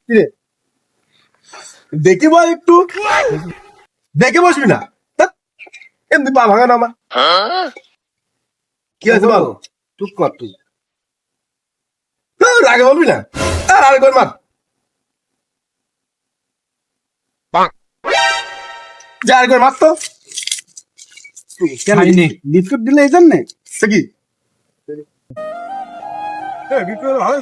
কিরে দেখি বল একটু দেখে বসবি না ধ্যাৎ, এমনি পা ভাঙা না আমার কি আছে বল চুপ কর তুই। রাগে বলবি না আর আরেকবার মার যা আরেকবার মার তো খাইনি। বিস্কুট দিলে এই জন্যে? সে কি বিক্রি ভালো